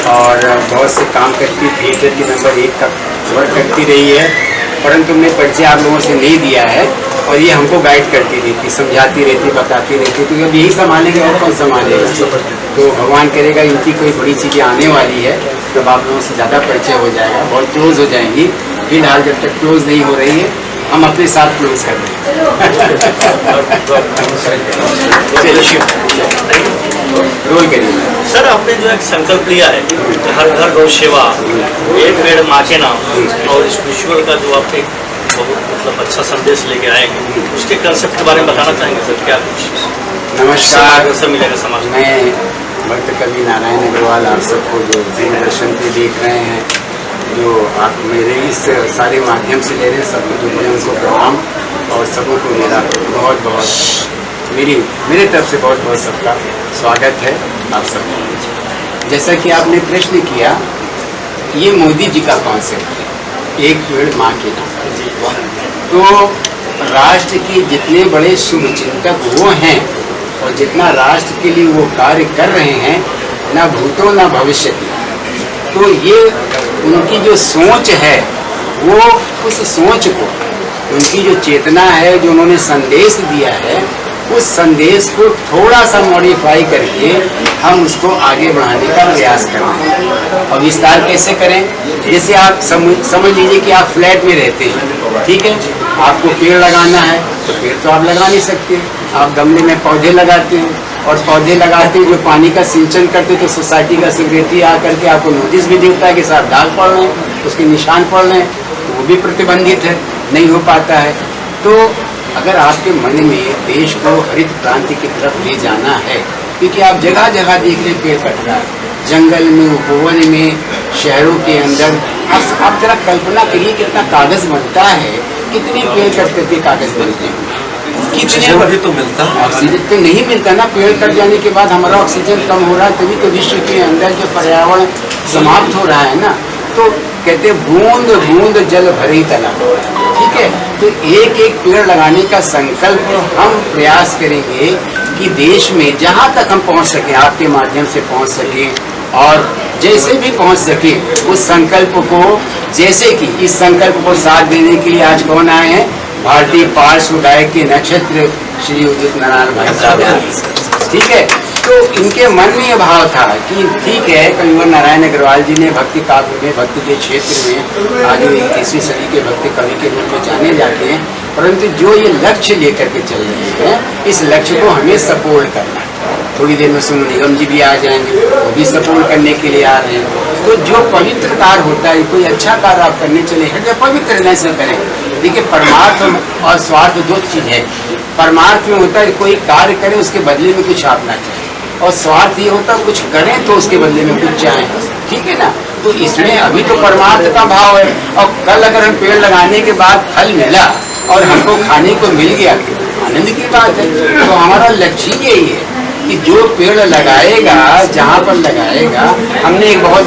और बहुत से काम करती थिएटर के नंबर 1 का वर्क करती रही है, परंतु हमने परिचय आप लोगों से नहीं दिया है और ये हमको गाइड करती रहती, समझाती रहती, बताती रहती। तो अब यही संभालेंगे और कौन संभालेगा। तो भगवान करेगा इनकी कोई बड़ी चीज़ें आने वाली है, तब आप लोगों से ज़्यादा परिचय हो जाएगा, बहुत क्लोज हो जाएंगी। फिलहाल जब तक क्लोज नहीं हो रही है, हम अपने साथ क्लोज कर रहे हैं। रोल करिए सर। आपने जो एक संकल्प लिया है हर घर गौ सेवा, एक पेड़ माँ के नाम, और इस विजुअल का जो आप एक बहुत मतलब अच्छा संदेश लेके आएंगे, उसके कंसेप्ट के बारे में बताना चाहेंगे सर? क्या कुछ नमस्कार, सब मिलेगा समाज में। मैं भक्त कवि नारायण अग्रवाल आप सबको जो दूरदर्शन पे देख रहे हैं, जो आप मेरे इस सारे माध्यम से ले रहे हैं, सबको जो मैं उनको प्रणाम, और सबों को मेरा बहुत बहुत मेरे तरफ से बहुत बहुत सबका स्वागत है आप सबको। जैसा कि आपने प्रश्न किया, ये मोदी जी का कॉन्सेप्ट है, एक पेड़ माँ के नाम। तो राष्ट्र के जितने बड़े शुभ चिंतक वो हैं और जितना राष्ट्र के लिए वो कार्य कर रहे हैं, ना भूतो ना भविष्य, तो ये उनकी जो सोच है, वो उस सोच को, उनकी जो चेतना है, जो उन्होंने संदेश दिया है, उस संदेश को थोड़ा सा मॉडिफाई करके हम उसको आगे बढ़ाने का प्रयास करें। और विस्तार कैसे करें? जैसे आप समझ लीजिए कि आप फ्लैट में रहते हैं, ठीक है, आपको पेड़ लगाना है, तो पेड़ तो आप लगा नहीं सकते, आप गमले में पौधे लगाते हैं, और पौधे लगाते हैं जो पानी का सिंचन करते, तो सोसाइटी का सेक्रेटरी आकर के आपको नोटिस भी देता है कि साहब दाग पड़ रहे हैं, उसके निशान पड़ रहे हैं, तो वो भी प्रतिबंधित है, नहीं हो पाता है। तो अगर आपके मन में देश को हरित क्रांति की तरफ ले जाना है, क्योंकि आप जगह जगह देख रहे पेड़ कट रहा है, जंगल में, उपवन में, शहरों के अंदर। आप जरा कल्पना करिए कितना कागज बनता है, कितने पेड़ कट करके कागज बनते हैं, कितने तो मिलता है, ऑक्सीजन तो नहीं मिलता ना। पेड़ कट जाने के बाद हमारा ऑक्सीजन कम हो रहा है, तभी तो विश्व के अंदर जो पर्यावरण समाप्त हो रहा है ना। तो कहते बूंद बूंद जल भरे तालाब, ठीक है। तो एक एक पेड़ लगाने का संकल्प हम प्रयास करेंगे कि देश में जहाँ तक हम पहुँच सकें, आपके माध्यम से पहुँच सकें, और जैसे भी पहुँच सके उस संकल्प को, जैसे कि इस संकल्प को साथ देने के लिए आज कौन आए हैं? भारतीय पार्श्व गायक के नक्षत्र श्री उदित नारायण भाई साहब, ठीक है। तो इनके मन में यह भाव था कि ठीक है, कविवर नारायण अग्रवाल जी ने भक्ति काव्य में, भक्ति के क्षेत्र में आज 21वीं सदी के भक्ति कवि के रूप में जाने जाते हैं, परंतु जो ये लक्ष्य लेकर के चल रहे हैं, इस लक्ष्य को हमें सपोर्ट करना है। थोड़ी देर में सोनू निगम जी भी आ जाएंगे, वो भी सपोर्ट करने के लिए आ रहे हैं। तो जो पवित्र कार्य होता है, कोई अच्छा कार्य आप करने चले हृदय पवित्र हृदय से करें। देखिए, परमार्थ और स्वार्थ दो चीज है। परमार्थ में होता है कोई कार्य करें, उसके बदले में कुछ आप ना चाहें, और स्वार्थ ये होता है कुछ करें तो उसके बदले में कुछ चाहें, ठीक है ना। तो इसमें अभी तो परमार्थ का भाव है, और कल अगर हम पेड़ लगाने के बाद फल मिला और हमको खाने को मिल गया, आनंद की बात है। तो हमारा लक्ष्य यही है कि जो पेड़ लगाएगा, जहाँ पर लगाएगा, हमने एक बहुत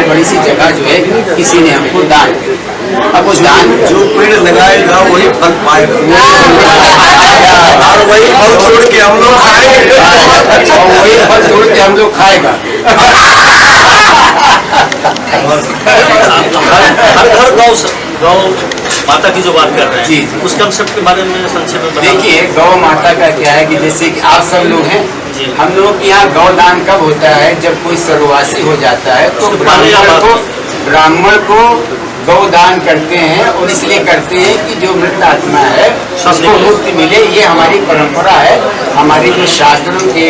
बड़ी सी जगह जो है किसी ने हमको दान किया। अब उस दान, जो पेड़ लगाएगा वही फल पाएगा, और वही फल तोड़ के हम लोग खाएंगे, और वही फल तोड़ के हम लोग खाएगा। हर घर गौ माता की जो बात कर रहे हैं, जी, उस कंसेप्ट के बारे में संक्षेप में बताइए। देखिए, गौ माता का क्या है कि जैसे कि आप सब लोग हैं, हम लोग के यहाँ गौदान कब होता है? जब कोई सर्ववासी हो जाता है तो ब्राह्मण को गौदान करते हैं, और इसलिए करते हैं कि जो मृत आत्मा है उसको मुक्ति मिले। ये हमारी परंपरा है, हमारी जो शास्त्रों के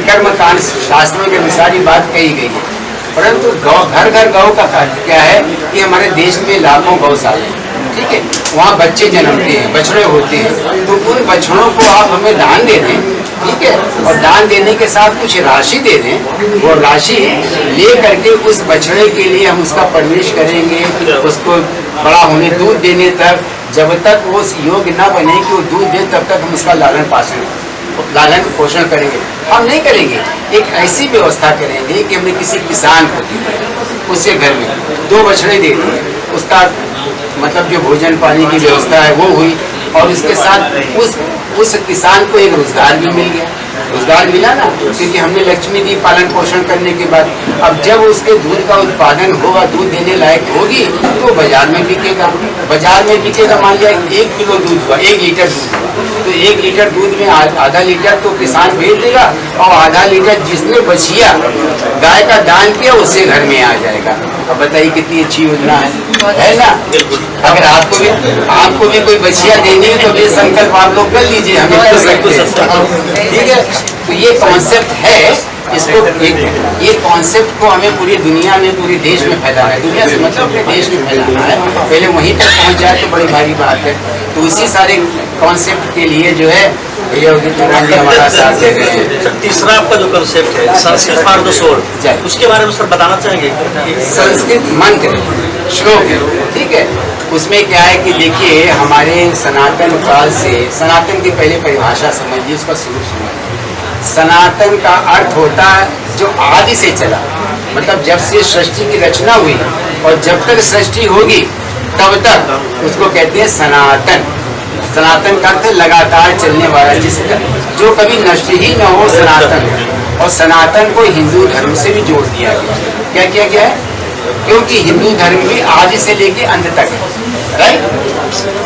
कर्मकांड शास्त्रों के अनुसार ये बात कही गई है। परंतु घर घर गौ का कार्य क्या है कि हमारे देश में लाखों गौशाले हैं, ठीक है, वहाँ बच्चे जन्मते हैं, बछड़े होते हैं, तो उन बछड़ों को आप हमें दान दे दें, ठीक है, और दान देने के साथ कुछ राशि दे दें। वो राशि ले करके उस बछड़े के लिए हम उसका परवरिश करेंगे, उसको बड़ा होने, दूध देने तक, जब तक वो योग्य न बने कि वो दूध दे, तब तक हम उसका लालन पोषण करेंगे। हम नहीं करेंगे, एक ऐसी व्यवस्था करेंगे कि हमने किसी किसान को, उसके घर में 2 बछड़े दे दिए, उसका मतलब जो भोजन पानी की व्यवस्था है वो हुई, और इसके साथ उस किसान को एक रोजगार भी मिल गया। रोजगार मिला ना, क्योंकि हमने लक्ष्मी दी पालन पोषण करने के बाद। अब जब उसके दूध का उत्पादन होगा, दूध देने लायक होगी, तो बाजार में बिकेगा। बाजार में बिकेगा, मान लिया 1 किलो दूध हुआ, 1 लीटर दूध हुआ, तो 1 लीटर दूध में आधा लीटर तो किसान बेच देगा, और आधा लीटर जिसने बछिया गाय का दान किया उससे घर में आ जाएगा। अब बताइए कितनी अच्छी योजना है ना। अगर आपको भी कोई बछिया देनी है तो ये संकल्प आप लोग कर लीजिए, हमें कर सकते हैं, ठीक है। तो ये कॉन्सेप्ट है, इसको ये कॉन्सेप्ट को हमें पूरी दुनिया में, पूरे देश में फैलाना है। दुनिया से मतलब अपने देश में फैलाना है, पहले वहीं तक पहुंच जाए तो बड़ी भारी बात है। तो उसी सारे कॉन्सेप्ट के लिए जो है भैया हमारा साथ दे रहे हैं। तीसरा आपका जो कंसेप्ट है संस्कृत फॉर द सोल, उसके बारे में सर बताना चाहेंगे? संस्कृत मंत्र श्लोक है, ठीक है। उसमें क्या है कि देखिए, हमारे सनातन काल से, सनातन की पहले परिभाषा समझिए, उसका स्वरूप समझिए। सनातन का अर्थ होता है जो आदि से चला, मतलब जब से सृष्टि की रचना हुई और जब तक सृष्टि होगी तब तक उसको कहते हैं सनातन। सनातन का अर्थ लगातार चलने वाला, जिसका जो कभी नष्ट ही न हो, सनातन। और सनातन को हिंदू धर्म से भी जोड़ दिया गया। क्या किया गया है? क्योंकि हिंदू धर्म भी आदि से लेके अंत तक है, राइट।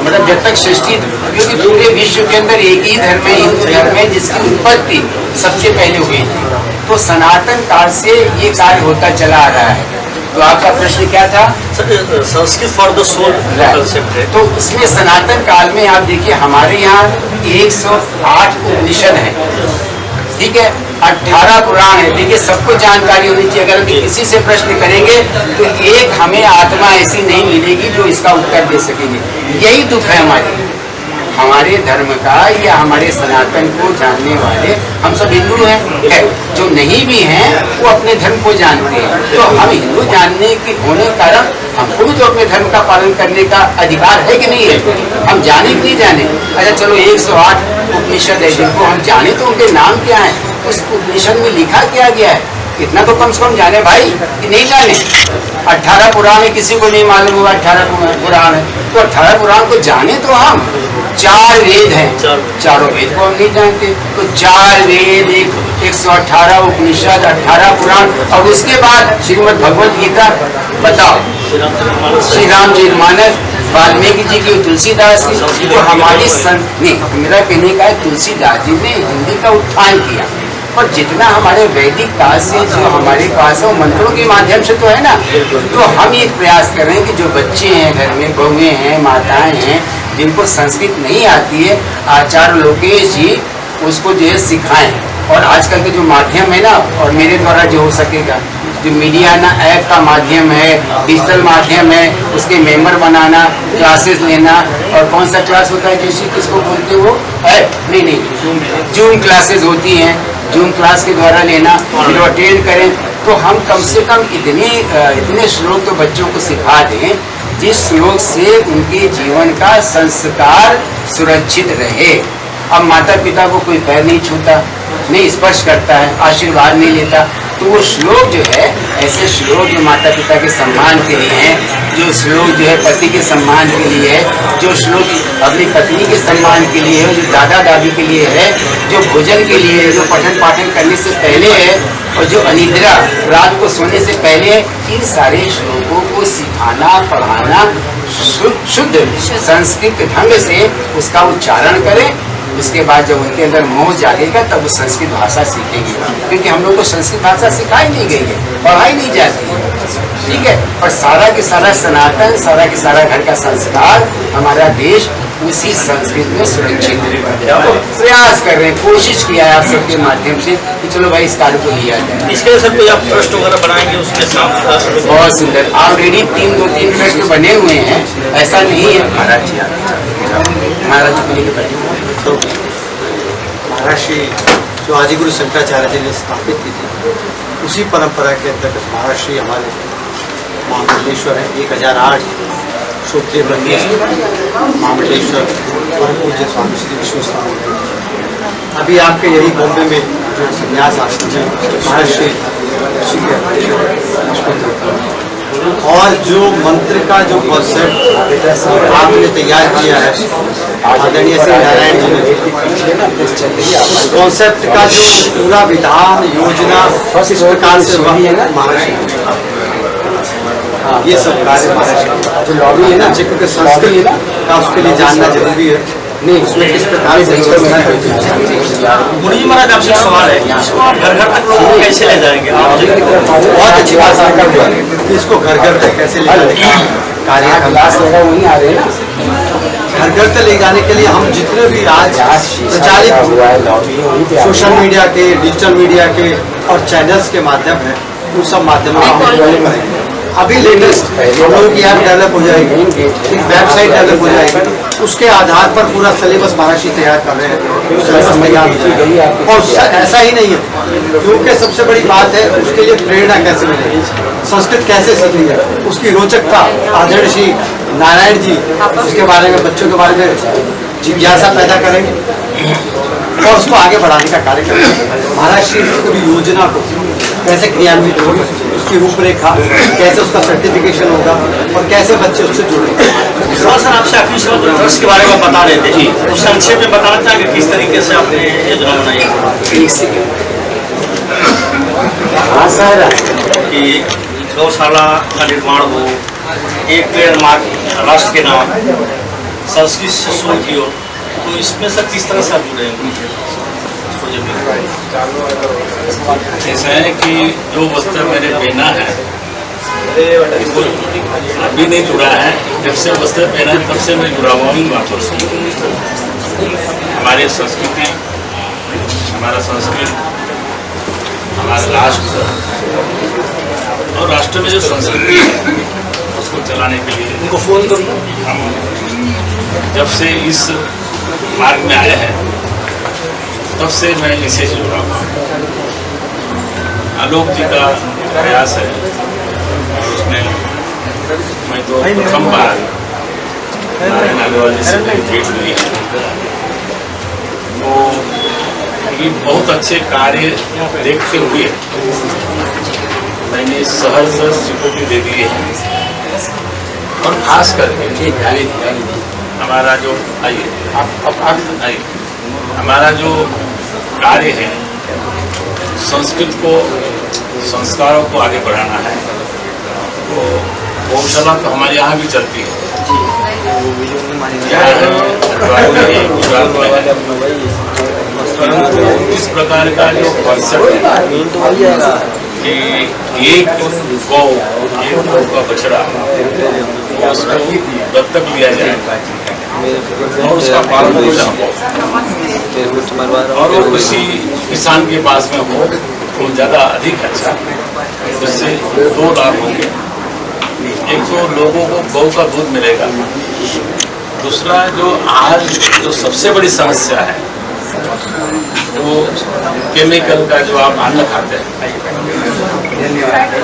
मतलब जब तक सृष्टि, क्योंकि पूरे विश्व के अंदर एक ही धर्म है, हिंदू धर्म है, जिसकी उत्पत्ति सबसे पहले हुई थी। तो सनातन काल से ये कार्य होता चला आ रहा है। तो आपका प्रश्न क्या था? Sanskrit for the soul concept है। तो इसमें सनातन काल में आप देखिए, हमारे यहाँ 108 उपनिषद है, ठीक है, 18 पुराण है। देखिए, सबको जानकारी होनी चाहिए। अगर हम किसी से प्रश्न करेंगे तो एक हमें आत्मा ऐसी नहीं मिलेगी जो इसका उत्तर दे सकेगी। यही दुख है हमारे धर्म का, या हमारे सनातन को जानने वाले। हम सब हिंदू हैं, जो नहीं भी हैं वो अपने धर्म को जानते हैं। तो हम हिंदू जानने के होने के कारण हमको भी तो अपने धर्म का पालन करने का अधिकार है कि नहीं है? हम जाने कि नहीं जाने? अच्छा चलो, 108 उपनिषद है, जिनको हम जाने तो उनके नाम क्या है, उस उपनिषद में लिखा क्या गया है, इतना तो कम से कम जाने भाई, कि नहीं जाने। 18 पुराण है, किसी को नहीं मालूम होगा 18 पुराण है, तो 18 पुराण को जाने तो हम। 4 वेद हैं, चारों वेद को हम नहीं जानते। तो 4 वेद, 118 उपनिषद, 18 पुराण, और उसके बाद श्रीमद् भगवत गीता। बताओ, श्री रामचरितमानस, वाल्मीकि जी की, तुलसीदास की। तो हमारी मेरा कहने का है, तुलसीदास जी ने हिंदी का उत्थान किया, और जितना हमारे वैदिक काल से जो हमारे पास है वो मंत्रों के माध्यम से तो है ना। तो हम ये प्रयास कर रहे हैं कि जो बच्चे हैं घर में, बहुएं हैं, माताएं हैं, जिनको संस्कृत नहीं आती है, आचार्य लोकेश जी उसको जो है सिखाएं। और आजकल के जो माध्यम है ना, और मेरे द्वारा जो हो सकेगा, जो मीडिया ना ऐप का माध्यम है, डिजिटल माध्यम है, उसके मेंबर बनाना, क्लासेस लेना। और कौन सा क्लास होता है जैसे, किसको बोलते हो? ऐप नहीं, जूम क्लासेस होती हैं, जूम क्लास के द्वारा लेना, फिर अटेंड करें। तो हम कम से कम इतने श्लोक तो बच्चों को सिखा दें जिस श्लोक से उनके जीवन का संस्कार सुरक्षित रहे। अब माता पिता को कोई पैर नहीं छूता, नहीं स्पर्श करता है, आशीर्वाद नहीं लेता, तो वो श्लोक जो है, ऐसे श्लोक जो माता पिता के सम्मान के लिए हैं, जो श्लोक जो है पति के सम्मान के लिए है, जो श्लोक अपनी पत्नी के सम्मान के लिए है, जो दादा दादी के लिए है, जो भोजन के लिए है, जो पठन पाठन करने से पहले है, और जो अनिद्रा रात को सोने से पहले है, इन सारे श्लोकों को सिखाना, पढ़ाना, शुद्ध संस्कृत ढंग से उसका उच्चारण करें। उसके बाद जब उनके अंदर मोह जागेगा तब वो संस्कृत भाषा सीखेंगे, क्योंकि हम लोग को संस्कृत भाषा सिखाई नहीं गई है, पढ़ाई नहीं जाती है, ठीक है। और सारा के सारा सनातन, सारा के सारा घर का संस्कार, हमारा देश उसी संस्कृत में सुरक्षित है। तो प्रयास कर रहे हैं, कोशिश किया है आप सबके माध्यम से कि चलो भाई इस कार्य को लिया जाए। इसके लिए सर कोई आप ट्रस्ट वगैरह बनाएंगे उसके साथ? बहुत सुंदर, ऑलरेडी 2-3 ट्रस्ट बने हुए हैं, ऐसा नहीं है। महाराज जी तो महर्षि जो आदिगुरु शंकराचार्य जी ने स्थापित की थी, उसी परंपरा के अंतर्गत महर्षि हमारे महामंडलेश्वर है। 1008 सूत्रीय ब्रह्मेश महामंडलेश्वर परम पूज्य स्वामी श्री विश्वेश्वर। अभी आपके यही बॉम्बे में जो संन्यास आश्रम है, महर्षि और जो मंत्र का जो कॉन्सेप्ट आपने तैयार किया है, आदरणीय श्री नारायण जी ने उस कॉन्सेप्ट का जो पूरा विधान योजना इस प्रकार से महर्षि ये सब कार्य महर्षि जो लॉबी है ना, क्योंकि संस्कृत का उसके लिए जानना जरूरी है। नहीं, उसमें किस प्रकार से मुनि महाराज आपसे सवाल है, घर घर तक लोगों को कैसे ले जाएंगे? बहुत अच्छी बात है कि इसको घर घर तक कैसे ले जाने का कार्य वहीं आ रहे हैं ना। घर घर तक ले जाने के लिए हम जितने भी आज प्रचारित सोशल मीडिया के, डिजिटल मीडिया के और चैनल्स के माध्यम है, उन सब माध्यमों का हम प्रयोग करेंगे। अभी लेटेस्ट हम लोगों की ऐप डेवलप हो जाएगी, एक वेबसाइट डेवलप हो जाएगी, उसके आधार पर पूरा सिलेबस महर्षि तैयार कर रहे हैं, सिलेबस तैयार हो जाएगा। और ऐसा ही नहीं है, क्योंकि सबसे बड़ी बात है उसके लिए प्रेरणा कैसे मिलेगी, संस्कृत कैसे सीखी जाए, उसकी रोचकता आदरणीय श्री नारायण जी उसके बारे में, बच्चों के बारे में जिज्ञासा पैदा करेंगे और उसको आगे बढ़ाने का कार्य करेंगे। महाराष्ट्र की पूरी योजना को कैसे क्रियान्वित होगी, उसकी रूपरेखा कैसे, उसका सर्टिफिकेशन होगा और कैसे बच्चे उससे जुड़ेंगे। सर आपसे आखिरी सवाल ड्रग्स के बारे में बता रहे थे जी, उस संक्षेप में बताना चाहेंगे किस तरीके से आपने योजना बनाई है? हाँ सर, कि गौशाला का निर्माण हो, एक पेड़ माँ राष्ट्र के नाम, संस्कृत से शुरू की हो, तो इसमें सर किस तरह से आप जुड़े हैं? ऐसा है कि जो वस्त्र मेरे पहना है वो अभी नहीं जुड़ा है, जब से वस्त्र पहना है तब से मैं जुड़ा हुआ हूँ वापस। हमारी संस्कृति, हमारा संस्कृत, हमारा राष्ट्र और राष्ट्र में जो संस्कृति है उसको चलाने के लिए उनको फोन करूँ, हम जब से इस मार्ग में आए हैं तब से मैं इसे जुड़ा हूँ। आलोक जी का प्रयास है और उसमें मैं तो प्रथम बार नारायण अग्रवाल से मेरी भेंट हुई है, तो ये बहुत अच्छे कार्य देखते हुए मैंने सहर्ष स्वीकृति दे दी है। और खास करके हमारा जो आइए हमारा जो कार्य है संस्कृत को, संस्कारों को आगे बढ़ाना है, तो गौशाला तो हमारे यहाँ भी चलती है, गुजरात में है, परंतु इस प्रकार का जो कॉन्सेप्ट है कि एक गौ का बछड़ा उसको दत्तक लिया जाए और उसका पालन पोषण हो और वो किसी किसान के पास में हो तो ज़्यादा अधिक अच्छा, जिससे दो लाभ होंगे। एक तो लोगों को गौ का दूध मिलेगा, दूसरा जो आज जो सबसे बड़ी समस्या है वो केमिकल का जो आप अन्न खाते हैं,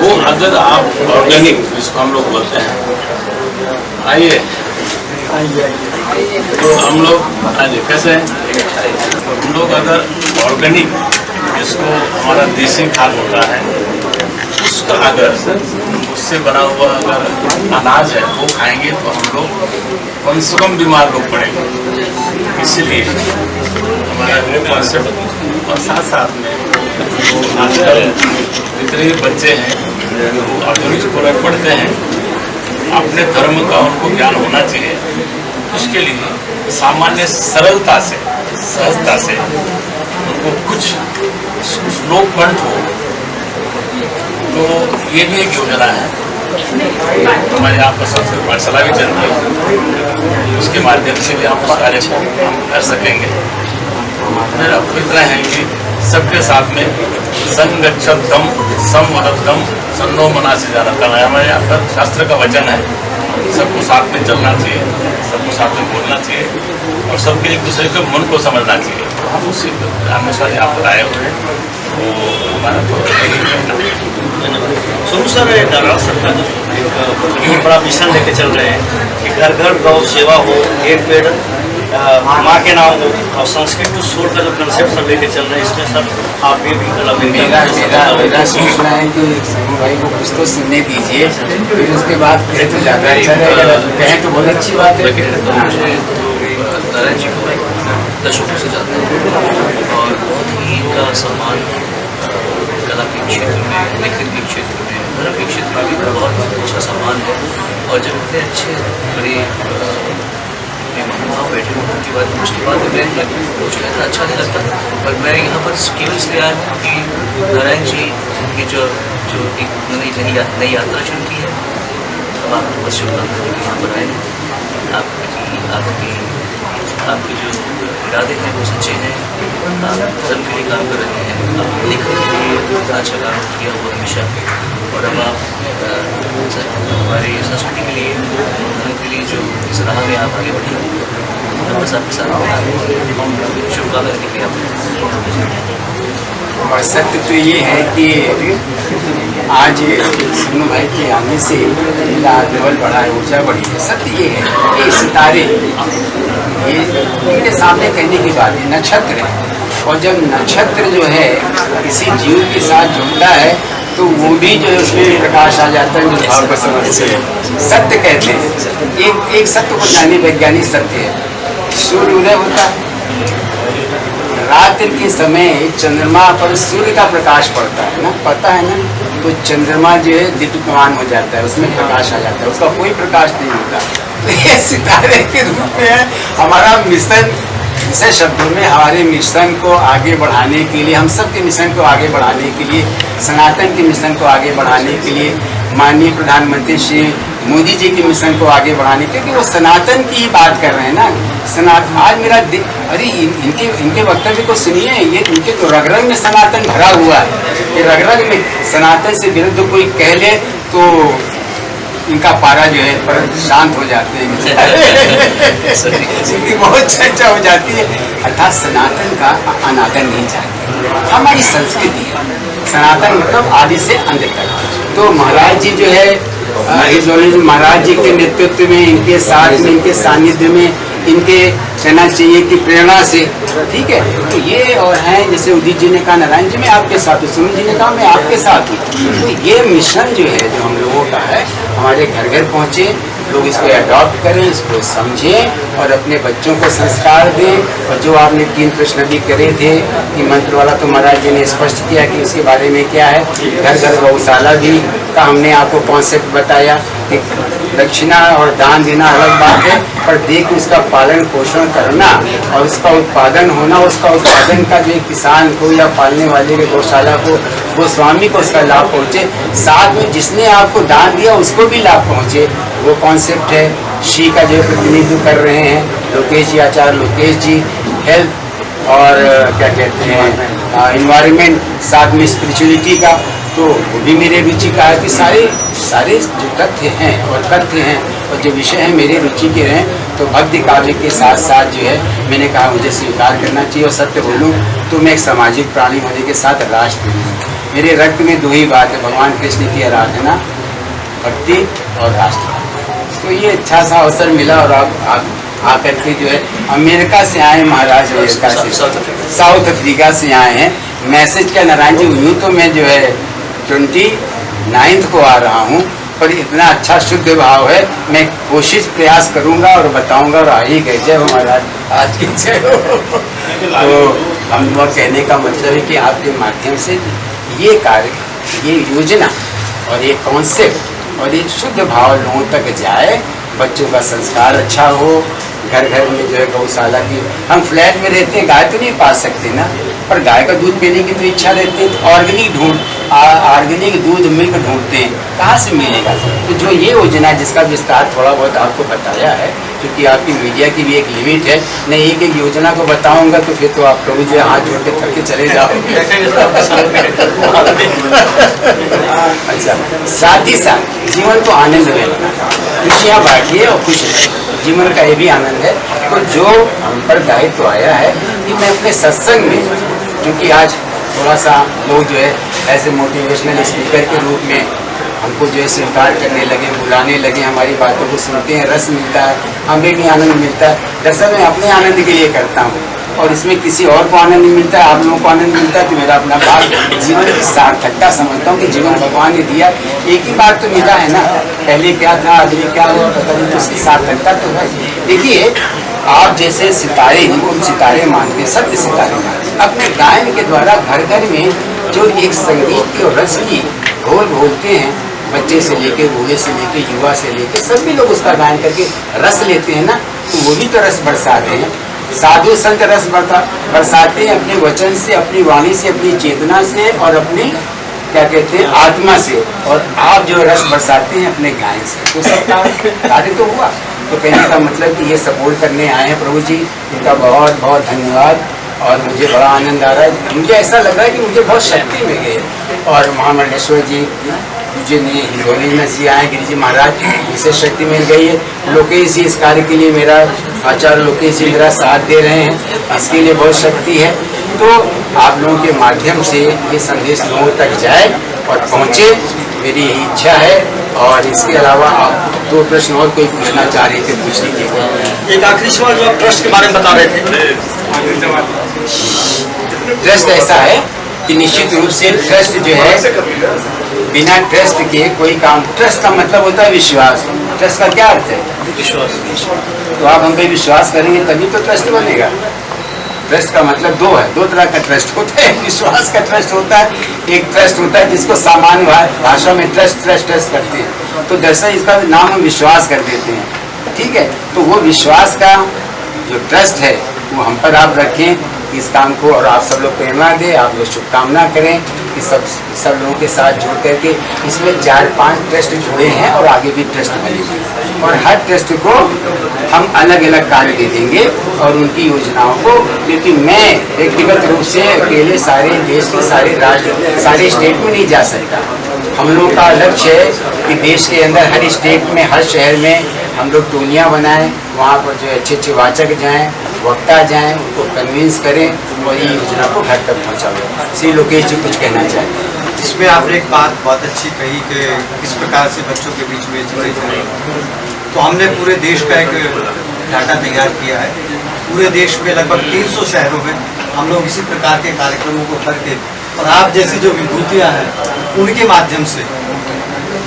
वो अगर आप ऑर्गेनिक, जिसको हम लोग बोलते हैं, आइए तो हम लोग आइए कैसे हम लोग अगर ऑर्गेनिक, जिसको हमारा देसी खाद होता है, उसका अगर उससे बना हुआ अगर अनाज है वो खाएंगे तो हम लोग कम से कम बीमार लोग पड़ेंगे। इसीलिए हमारा वो कॉन्सेप्ट, और साथ साथ में आजकल जितने भी बच्चे हैं वो आधुनिक स्कूल में पढ़ते हैं, अपने धर्म का उनको ज्ञान होना चाहिए। उसके लिए सामान्य सरलता से, सहजता से उनको कुछ श्लोक कंठ हो, तो ये भी एक योजना है। हमारे यहाँ पर संस्कृत पाठशाला भी चलती है, उसके माध्यम से भी हम उस कार्य को हम कर सकेंगे। मेरा इतना है कि सबके साथ में संगच्छद्धम समवदद्धम सन्नो मना से जाना था। हमारे यहाँ पर शास्त्र का वचन है, सबको साथ में चलना चाहिए, सबको साथ में बोलना चाहिए और सबके एक दूसरे के मन को समझना चाहिए। हम उसी अनुसार यहाँ पर आए हुए हैं, वो हमारा तो सुनो सर, नारायण सरकार एक बड़ा मिशन लेके चल रहे हैं कि घर घर गौ सेवा हो, एक पेड़ माँ के नाम हो, और संस्कृत टू सोल का जो कंसेप्ट सब लेके चल रहे हैं, इसमें सर आप ये भी मेरा सोचना है कि समूह भाई को कुछ तो सुनने दीजिए, फिर उसके बाद फिर तो ज़्यादा अच्छा रहेगा। कहें तो बहुत अच्छी बात है। नारायण जी को दशकों से जानते हैं और बहुत ही इनका सम्मान कला के क्षेत्र में, लेखन के क्षेत्र में, धर्म के क्षेत्र में भी बहुत अच्छा सम्मान है। और जब इतने अच्छे बड़े महानुभाव बैठे हुए उनकी बात उसके बाद मैं मुझे इतना अच्छा नहीं लगता। पर मैं यहाँ पर केवल इसलिए आया हूँ कि नारायण जी की जो एक नई यात्रा शुरू की है, अब आपको बस शुभकामनाएं यहाँ पर आए। आपके जो इरादे हैं वो सच्चे हैं, आप धर्म के लिए काम कर रहे हैं, आप लेखन के लिए इतना अच्छा काम किया वो हमेशा, और अब आप हमारी संस्कृति के लिए, धर्म के लिए जो इस राह में आप आगे बढ़े, हम बस आपके साथ शुभकामनाएं देंगे आपको। और सत्य तो ये है कि आज सोनू भाई के आने से मेरा लेवल बढ़ा है, ऊर्जा बढ़ी है। सत्य ये है कि सितारे ये इनके सामने कहने की बात है, नक्षत्र है, और जब नक्षत्र जो है किसी जीव के साथ जुड़ता है तो वो भी जो है उसमें प्रकाश आ जाता है, जो भाव को समझते हैं। सत्य कहते हैं, एक सत्य को जाने वैज्ञानिक सत्य है। सूर्य उदय होता है, रात्रि के समय चंद्रमा पर सूर्य का प्रकाश पड़ता है ना, पता है ना, तो चंद्रमा जो है दीप्यमान हो जाता है, उसमें प्रकाश आ जाता है, उसका कोई प्रकाश नहीं होता। तो ये सितारे के रूप में है हमारा मिशन। दूसरे शब्दों में हमारे मिशन को आगे बढ़ाने के लिए, हम सब के मिशन को आगे बढ़ाने के लिए, सनातन के मिशन को आगे बढ़ाने के लिए, माननीय प्रधानमंत्री श्री मोदी जी के मिशन को आगे बढ़ाने, क्योंकि वो सनातन की ही बात कर रहे हैं ना। सनातन आज मेरा अरे इनके वक्तव्य को सुनिए, ये इनके तो रग रग में सनातन भरा हुआ है। ये रग रग में सनातन से विरुद्ध कोई कह ले तो इनका पारा जो है पर शांत हो जाते हैं, इनकी बहुत चर्चा हो जाती है। अर्थात सनातन का अनादर नहीं चाहते, हमारी संस्कृति है सनातन, मतलब आदि से अंत तक। तो महाराज जी जो है महाराज जी के नेतृत्व में, इनके साथ में, इनके सानिध्य में, इनके कहना चाहिए कि प्रेरणा से, ठीक है। तो ये और हैं, जैसे उदित जी ने कहा नारायण जी मैं आपके साथ हूँ, सुनील जी ने कहा मैं आपके साथ हूँ। तो ये मिशन जो है जो हम लोगों का है, हमारे घर घर पहुँचे, लोग इसको अडॉप्ट करें, इसको समझें और अपने बच्चों को संस्कार दें। और जो आपने 3 प्रश्न भी करे थे कि मंत्र वाला, तो महाराज जी ने स्पष्ट किया कि उसके बारे में क्या है। घर घर गौशाला भी का हमने आपको कॉन्सेप्ट बताया कि दक्षिणा और दान देना अलग बात है, पर देख उसका पालन पोषण करना और उसका उत्पादन होना, उसका उत्पादन का जो किसान को या पालने वाले के गौशाला को, वो स्वामी को उसका लाभ पहुँचे, साथ में जिसने आपको दान दिया उसको भी लाभ पहुँचे, वो कॉन्सेप्ट है। श्री का जो प्रतिनिधित्व कर रहे हैं लोकेश जी, आचार्य लोकेश जी, हेल्थ और क्या कहते हैं इन्वायरमेंट, साथ में स्पिरिचुअलिटी का, तो वो भी मेरे रुचि का है कि सारे जो तथ्य हैं और तथ्य हैं और जो विषय हैं मेरे रुचि के हैं। तो भक्ति काव्य के साथ साथ जो है मैंने कहा मुझे स्वीकार करना चाहिए। और सत्य बोलूँ तो मैं एक सामाजिक प्राणी होने के साथ राष्ट्र हूँ। मेरे रक्त में 2 ही बात है, भगवान कृष्ण की आराधना, भक्ति और राष्ट्र। तो ये अच्छा सा अवसर मिला और आप आकर के जो है अमेरिका से आए महाराज, अमेरिका से, साउथ अफ्रीका से आए हैं। मैसेज क्या नारायण जी, यूँ तो मैं जो है 29 को आ रहा हूँ, पर इतना अच्छा शुद्ध भाव है, मैं कोशिश प्रयास करूँगा और बताऊँगा और आ ही गए। जय हो महाराज, आज की जय हो। तो हम लोग कहने का मतलब है कि आपके माध्यम से ये कार्य, ये योजना और ये कॉन्सेप्ट और ये शुद्ध भाव लोगों तक जाए, बच्चों का संस्कार अच्छा हो, घर घर में जो है गौशाला की, हम फ्लैट में रहते हैं, गाय तो नहीं पाल सकते ना, पर गाय का दूध पीने की तो इच्छा रहती है, तो ऑर्गेनिक दूध मिल्क ढूंढते हैं, कहाँ से मिलेगा। तो जो ये योजना जिसका विस्तार थोड़ा बहुत आपको बताया है, क्योंकि आपकी मीडिया की भी एक लिमिट है, मैं एक एक योजना को बताऊंगा तो फिर तो आप प्रभु जी हाथ जोड़ के थक के चले जाओगे। अच्छा, साथ ही साथ जीवन को आनंद में बनाना, खुशियाँ बांटिए और खुश रहिए, जीवन का ये भी आनंद है। तो जो हम पर दायित्व आया है कि मैं अपने सत्संग में, क्योंकि आज थोड़ा सा लोग जो है ऐसे मोटिवेशनल स्पीकर के रूप में हमको जो है स्वीकार करने लगे, बुलाने लगे, हमारी बातों को सुनते हैं, रस मिलता है, हमें भी आनंद मिलता है। दरअसल मैं अपने आनंद के लिए करता हूँ और इसमें किसी और को आनंद नहीं मिलता है, आप लोगों को आनंद मिलता है, तो मेरा अपना भाग जीवन की सार्थकता समझता हूँ कि जीवन भगवान ने दिया, एक ही बार तो मिला है ना, पहले क्या था अगले क्या हुआ पता नहीं, तो उसकी सार्थकता तो है। देखिए आप जैसे सितारे, जिनको हम सितारे मानते हैं, सत्य सितारे मानते हैं, अपने गायन के द्वारा घर घर में जो एक संगीत की और रस की घोल घोलते हैं, बच्चे से लेके बूढ़े से लेके युवा से लेके सभी लोग उसका गायन करके रस लेते हैं ना, तो वो भी तो रस बरसाते हैं। साधु संत रस बरसाते हैं अपने वचन से, अपनी वाणी से, अपनी चेतना से और अपनी क्या कहते हैं आत्मा से, और आप जो रस बरसाते हैं अपने गायन से, तो सब कार्य तो हुआ। तो कहने का मतलब कि ये सपोर्ट करने आए हैं प्रभु जी, इनका बहुत बहुत धन्यवाद। और मुझे बड़ा आनंद आ रहा है, मुझे ऐसा लग रहा है कि मुझे बहुत शक्ति मिल गई। और महामंडलेश्वर जी मुझे हिंदोली जी आए, गिरी जी महाराज, इसे शक्ति मिल गई है। लोकेश जी इस कार्य के लिए, मेरा आचार्य लोकेश जी मेरा साथ दे रहे हैं, इसके लिए बहुत शक्ति है। तो आप लोगों के माध्यम से ये संदेश लोगों तक जाए और पहुँचे, मेरी यही इच्छा है। और इसके अलावा आप 2 प्रश्न और कोई पूछना चाह रहे थे, पूछ लीजिए। एक आखिरी सवाल जो आप ट्रस्ट के बारे में बता रहे थे। ट्रस्ट ऐसा है कि निश्चित रूप से ट्रस्ट जो है, बिना ट्रस्ट के कोई काम, ट्रस्ट का मतलब होता है विश्वास। ट्रस्ट का क्या अर्थ है? विश्वास। तो आप हम पे विश्वास करेंगे तभी तो ट्रस्ट बनेगा। ट्रस्ट का मतलब 2 है, 2 तरह का ट्रस्ट होता है। विश्वास का ट्रस्ट होता है, एक ट्रस्ट होता है जिसको सामान्य भाषा में ट्रस्ट करते हैं, तो दरअसल इसका नाम हम विश्वास कर देते हैं, ठीक है। तो वो विश्वास का जो ट्रस्ट है वो हम पर आप रखें इस काम को, और आप सब लोग प्रेरणा दें, आप लोग शुभकामना करें कि सब लोगों के साथ जुड़ करके इसमें 4-5 ट्रस्ट जुड़े हैं और आगे भी ट्रस्ट बनेंगे, और हर ट्रस्ट को हम अलग अलग कार्य दे देंगे और उनकी योजनाओं को, क्योंकि मैं व्यक्तिगत रूप से अकेले सारे देश के सारे राज्य, सारे स्टेट में नहीं जा सकता। हम लोग का लक्ष्य है कि देश के अंदर हर स्टेट में, हर शहर में हम लोग टोलियाँ बनाएं, वहाँ पर जो अच्छे अच्छे वाचक जाएं, वक्ता जाएं, उनको कन्विंस करें और ये योजना को घर तक पहुँचाओ। श्री लोकेश जी कुछ कहना चाहते हैं? इसमें आपने एक बात बहुत अच्छी कही कि किस प्रकार से बच्चों के बीच में जुड़े जाए। तो हमने पूरे देश का एक डाटा तैयार किया है। पूरे देश में लगभग 300 शहरों में हम लोग इसी प्रकार के कार्यक्रमों को करके, और आप जैसी जो विभूतियाँ हैं उनके माध्यम से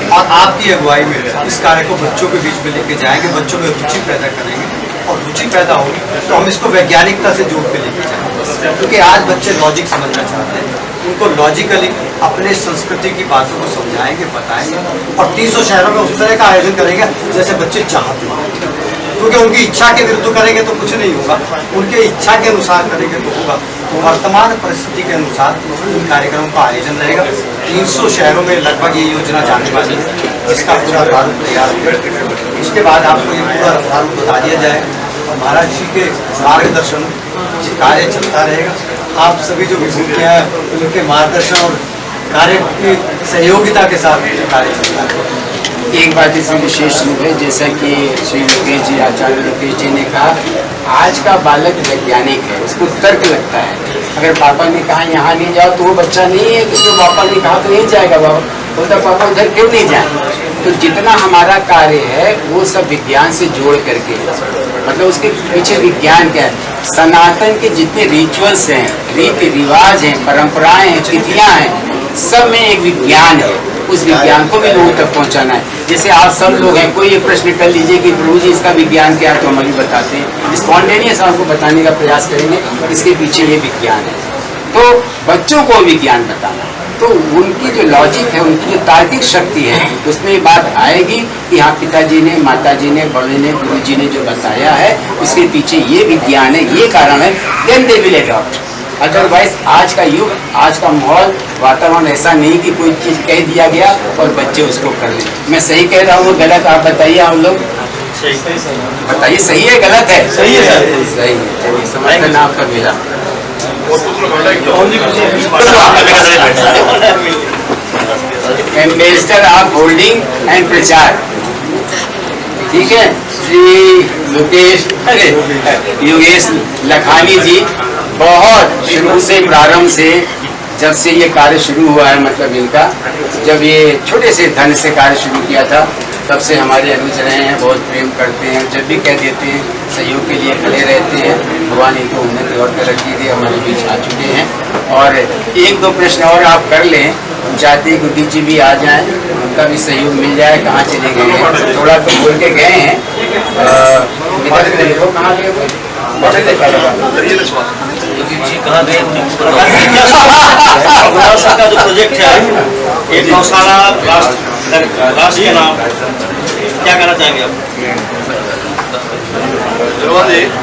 और आपकी अगुवाई में इस कार्य को बच्चों के बीच में लेके जाएंगे, बच्चों में रुचि पैदा करेंगे, और रुचि पैदा होगी तो हम इसको वैज्ञानिकता से जोड़ के लेके जाएंगे। क्योंकि आज बच्चे लॉजिक समझना चाहते हैं, उनको लॉजिकली अपने संस्कृति की बातों को समझाएंगे, बताएंगे, और 300 शहरों में उस तरह का आयोजन करेंगे जैसे बच्चे चाहते हैं। क्योंकि उनकी इच्छा के विरुद्ध करेंगे तो कुछ नहीं होगा, उनके इच्छा के अनुसार करेंगे तो होगा। तो वर्तमान परिस्थिति के अनुसार इन कार्यक्रमों का आयोजन रहेगा। 300 शहरों में लगभग ये योजना जाने वाली है, जिसका पूरा प्रारूप तैयार है। इसके बाद आपको ये पूरा प्रारूप बता दिया जाएगा और महाराज जी के मार्गदर्शन कार्य चलता रहेगा। आप सभी जो विभूतियाँ हैं उनके मार्गदर्शन और कार्य की सहयोगिता के साथ कार्य चलता है। एक बात इसमें विशेष रूप है, जैसा कि श्री लोकेश जी, आचार्य लोकेश जी ने कहा, आज का बालक वैज्ञानिक है, उसको तर्क लगता है। अगर पापा ने कहा यहाँ नहीं जाओ तो वो बच्चा नहीं है कि जो पापा ने कहा तो नहीं जाएगा, बाबा बोलता पापा उधर क्यों नहीं जाए। तो जितना हमारा कार्य है वो सब विज्ञान से जोड़ करके, मतलब उसके पीछे विज्ञान क्या है, सनातन के जितने रिचुअल्स हैं, रीति रिवाज हैं, परंपराएं हैं, तिथियाँ हैं, सब में एक विज्ञान है। उस विज्ञान को भी लोगों तक पहुंचाना है। जैसे आप सब लोग हैं, कोई ये प्रश्न कर लीजिए कि प्रभु जी इसका विज्ञान क्या है, तो हम अभी बताते हैं, स्पॉन्टेनियस आपको बताने का प्रयास करेंगे, इसके पीछे ये विज्ञान है। तो बच्चों को विज्ञान बताना, तो उनकी जो लॉजिक है, उनकी जो तार्किक शक्ति है, उसमें ये बात आएगी कि हाँ पिताजी ने, माताजी ने, बड़े ने, गुरु जी ने जो बताया है उसके पीछे ये विज्ञान है, ये कारण है, then they will adopt. Otherwise आज का युग, आज का माहौल, वातावरण ऐसा नहीं कि कोई चीज़ कह दिया गया और बच्चे उसको कर लें। मैं सही कह रहा हूँ गलत, आप बताइए। हम लोग बताइए सही है गलत है? सही है सर, सही है। चलिए समझ ना आपका मेरा एम्बेसडर ऑफ होल्डिंग एंड प्रचार, ठीक है। श्री लोकेश, अरे योगेश लखानी जी बहुत शुरू से, प्रारंभ से, जब से ये कार्य शुरू हुआ है, मतलब इनका जब ये छोटे से धन से कार्य शुरू किया था तब से हमारे अनुज रहे हैं, बहुत प्रेम करते हैं, जब भी कह देते हैं सहयोग के लिए खड़े रहते हैं। भगवान इनको उन्नति और तरक्की दे, हमारे बीच आ चुके हैं। और 1-2 प्रश्न और आप कर लें, हम चाहते हैं गुड्डी जी भी आ जाएं, उनका भी सहयोग मिल जाए। कहाँ चले गए हैं, थोड़ा तो बोल के गए हैं। इधर से देखो कहाँ गए वो? जी कहाँ गए गौशाला का जो प्रोजेक्ट है, एक गौशाला राष्ट्र के नाम, क्या कहना चाहेंगे आप?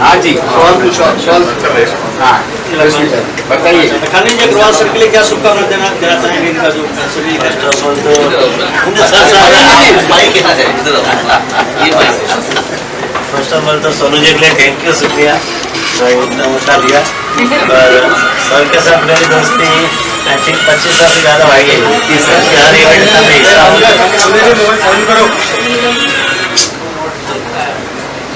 हाँ जी, सवाल पूछो, सवाल कर रहे हैं। हाँ बताइए। खाली जी अग्रवाल सर के लिए क्या शुभकामना देना चाहेंगे? इनका जो सभी माइक यहाँ है, इधर आओ। ये माइक। फर्स्ट ऑफ ऑल तो सोनू जी के लिए थैंक यू, शुक्रिया इतना मौका दिया। और सर के साथ मेरी दोस्ती आई थिंक 25 साल से ज़्यादा भाई है। हर इवेंट का मैं हिस्सा हूँ।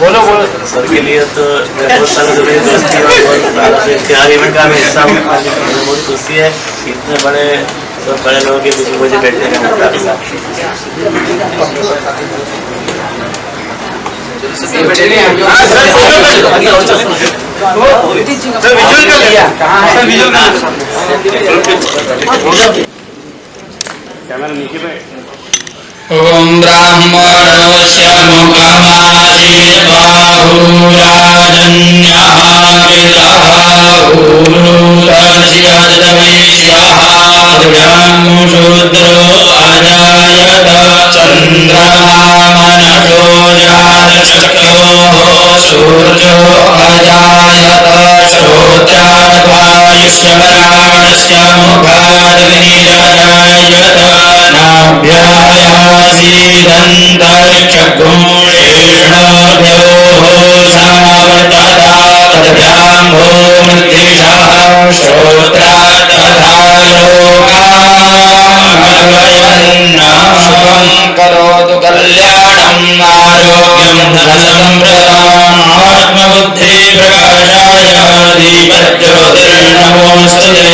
बोलो बोलो। सर के लिए तो बहुत सालों से मेरी दोस्ती और बहुत सालों से हर इवेंट का मैं हिस्सा हूँ। मुझे बहुत खुशी है इतने बड़े लोगों के बीच मुझे बैठने का मौका मिला। ओम ब्राह्मणस्य मुखमादे बाहुराजन्याकृताहुरुतस्य तमेष्याहुरं शूद्रो अजायत चन्द्रमामनसो जातचक्षोः सूर्यो अजायत श्रोत्राद्वायुश्चमराणस्य मुखादग्निरजायत नाभ्यासीदन्तर्चक्षुषेणभ्योः सावर्तता तद्भ्याम्भो मृद्धिषः श्रोत्रात् तथा लोकामगयन्नाशं करोतु कल्याणम् आरोग्यं धनसम्प्रदाम् आत्मबुद्धिप्रकाशाय दीपज्योतिर्नमोऽस्तुते।